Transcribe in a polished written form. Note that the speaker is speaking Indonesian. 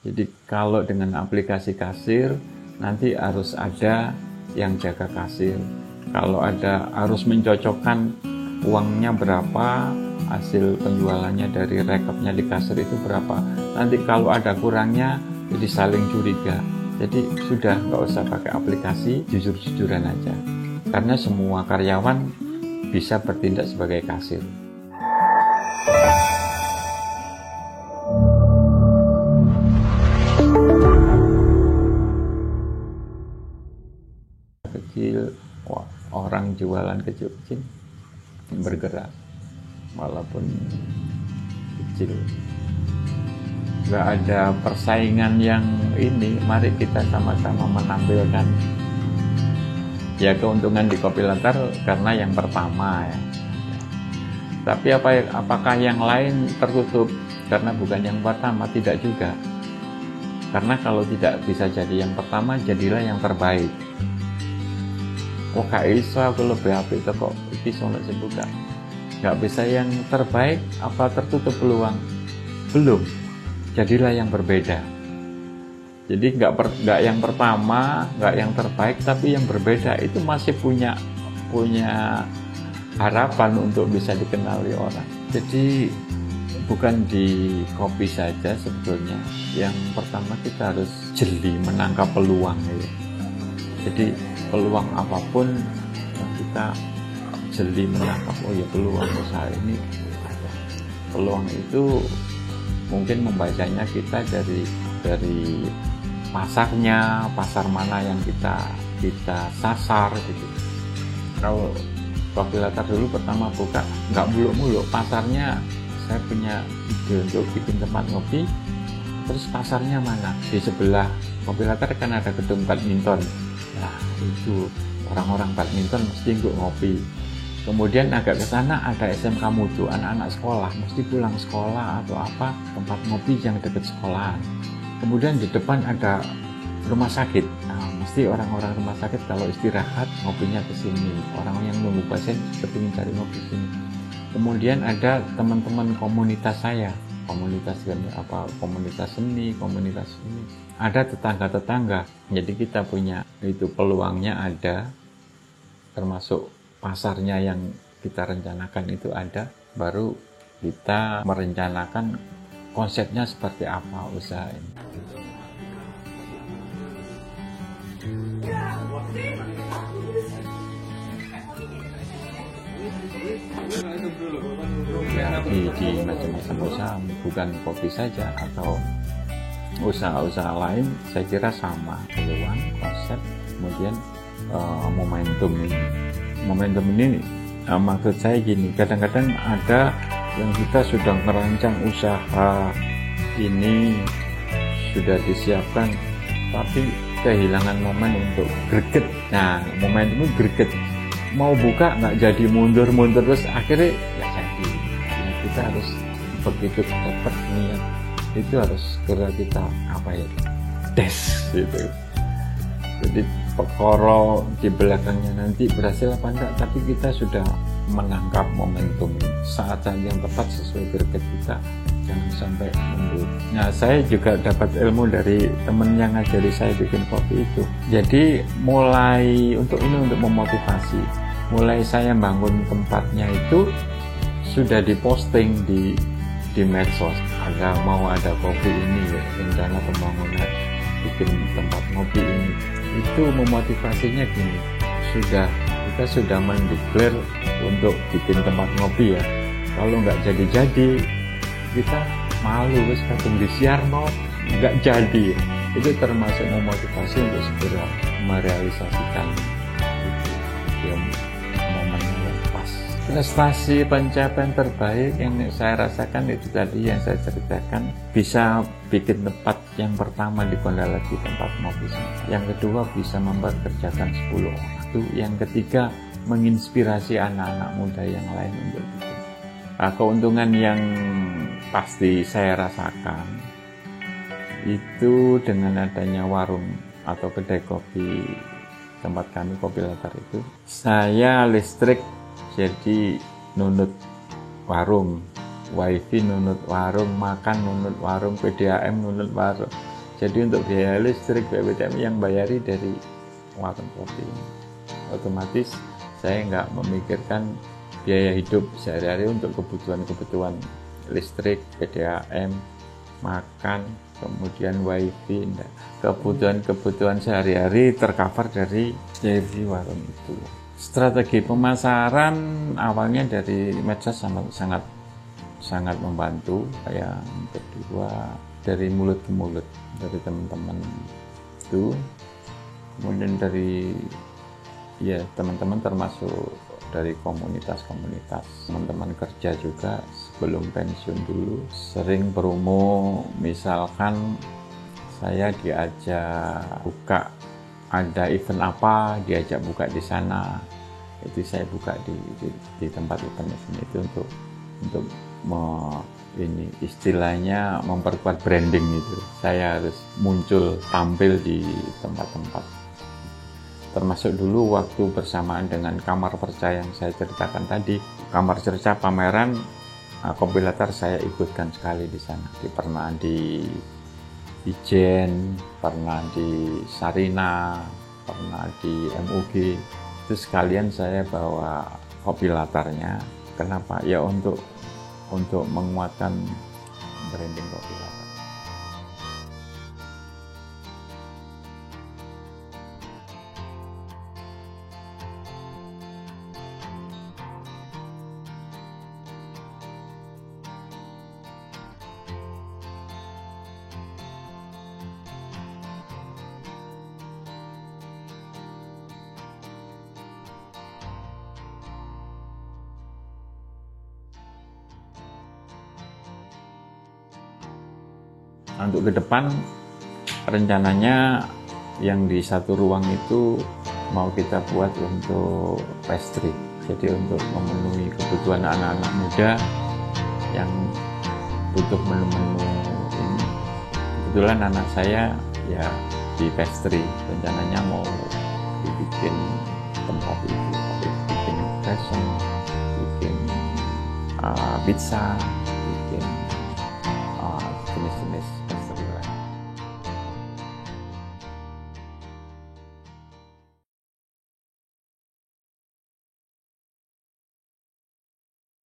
Jadi kalau dengan aplikasi kasir, nanti harus ada yang jaga kasir. Kalau ada harus mencocokkan uangnya berapa, hasil penjualannya dari rekapnya di kasir itu berapa. Nanti kalau ada kurangnya, jadi saling curiga. Jadi sudah nggak usah pakai aplikasi, jujur-jujuran aja. Karena semua karyawan bisa bertindak sebagai kasir. Kecil, orang jualan kecil-kecil bergerak walaupun kecil, nggak ada persaingan yang ini. Mari kita sama-sama menampilkan ya keuntungan di Kopi Latar karena yang pertama ya. Tapi apakah yang lain tertutup karena bukan yang pertama? Tidak juga, karena kalau tidak bisa jadi yang pertama, jadilah yang terbaik. Kok gak iso aku lebih apik kok iki sono sing buka. Gak bisa yang terbaik, apa tertutup peluang? Belum. Jadilah yang berbeda. Jadi nggak yang pertama, nggak yang terbaik, tapi yang berbeda itu masih punya harapan untuk bisa dikenali orang. Jadi bukan di kopi saja sebetulnya. Yang pertama kita harus jeli menangkap peluang ya. Jadi peluang apapun kita jeli menangkap, oh ya peluang usaha ini ada. Peluang itu mungkin membacanya kita dari pasarnya, pasar mana yang kita sasar gitu. Kalau Kopi Latar dulu pertama buka nggak muluk-muluk, pasarnya saya punya ide untuk bikin tempat ngopi, terus pasarnya mana? Di sebelah Kopi Latar kan ada gedung badminton. Nah itu orang-orang badminton mesti untuk ngopi. Kemudian agak ke sana ada SMK Mutu, anak-anak sekolah mesti pulang sekolah atau apa, tempat ngopi yang dekat sekolahan. Kemudian di depan ada rumah sakit. Nah, mesti orang-orang rumah sakit kalau istirahat ngopinya ke sini. Orang yang nunggu pasien kepingin cari ngopi ke sini. Kemudian ada teman-teman komunitas saya, komunitas seni, komunitas ini. Ada tetangga-tetangga. Jadi kita punya itu peluangnya ada, termasuk pasarnya yang kita rencanakan itu ada, baru kita merencanakan konsepnya seperti apa usaha ini. Di macam-macam usaha, bukan kopi saja atau usaha-usaha lain, saya kira sama peluang, konsep, kemudian momentum ini. Momentum ini maksud saya gini, kadang-kadang ada yang kita sudah merancang usaha ini sudah disiapkan, tapi kehilangan momen untuk greget. Nah, momentum itu greget, mau buka nggak jadi, mundur terus, akhirnya nggak jadi. Nah, kita harus begitu dapat niat itu harus segera kita tes gitu. Jadi perkara di belakangnya nanti berhasil apa enggak, tapi kita sudah menangkap momentum saat yang tepat sesuai greget kita, jangan sampai mundur. Nah, saya juga dapat ilmu dari teman yang ngajari saya bikin kopi itu. Jadi mulai untuk memotivasi, mulai saya bangun tempatnya itu sudah diposting di medsos. Mau ada kopi ini ya, rencana pembangunan bikin tempat ngopi ini. Itu memotivasinya gini, kita sudah mendeklar untuk bikin tempat ngopi ya. Kalau nggak jadi kita malu wis kadung disiarno nggak jadi. Itu termasuk memotivasi untuk segera merealisasikan itu. Ya, momennya yang pas. Prestasi pencapaian terbaik yang saya rasakan itu tadi yang saya ceritakan, bisa bikin tempat yang pertama di Kondalagi, tempat ngopi. Yang kedua bisa mempekerjakan 10 orang. Itu yang ketiga menginspirasi anak-anak muda yang lain untuk bikin. Nah, keuntungan yang pasti saya rasakan itu dengan adanya warung atau kedai kopi tempat kami Kopi Latar itu, saya listrik jadi nunut warung, wifi nunut warung, makan nunut warung, PDAM nunut warung. Jadi untuk biaya listrik BBTM yang bayari dari warung kopi. Otomatis saya nggak memikirkan biaya hidup sehari-hari untuk kebutuhan-kebutuhan listrik, PDAM, makan, kemudian wifi. Kebutuhan-kebutuhan sehari-hari tercover dari warung itu. Strategi pemasaran awalnya dari medsos sangat membantu. Yang kedua dari mulut ke mulut dari teman-teman itu, kemudian dari teman-teman termasuk dari komunitas-komunitas, teman-teman kerja juga sebelum pensiun dulu sering promo, misalkan saya diajak buka, ada event apa diajak buka di sana, itu saya buka di tempat event itu untuk ini istilahnya memperkuat branding itu. Saya harus muncul, tampil di tempat-tempat. Termasuk dulu waktu bersamaan dengan Kamar Perca yang saya ceritakan tadi, Kamar Cerca pameran kompilator saya ikutkan sekali di sana. Pernah di Ijen, pernah di Sarina, pernah di MUG. Itu sekalian saya bawa kompilatornya. Kenapa? Ya untuk menguatkan branding kompilator. Untuk ke depan rencananya yang di satu ruang itu mau kita buat untuk pastry. Jadi untuk memenuhi kebutuhan anak-anak muda yang butuh menu-menu ini. Kebetulan anak saya ya di pastry, rencananya mau dibikin tempat itu, bikin croissant, bikin pizza.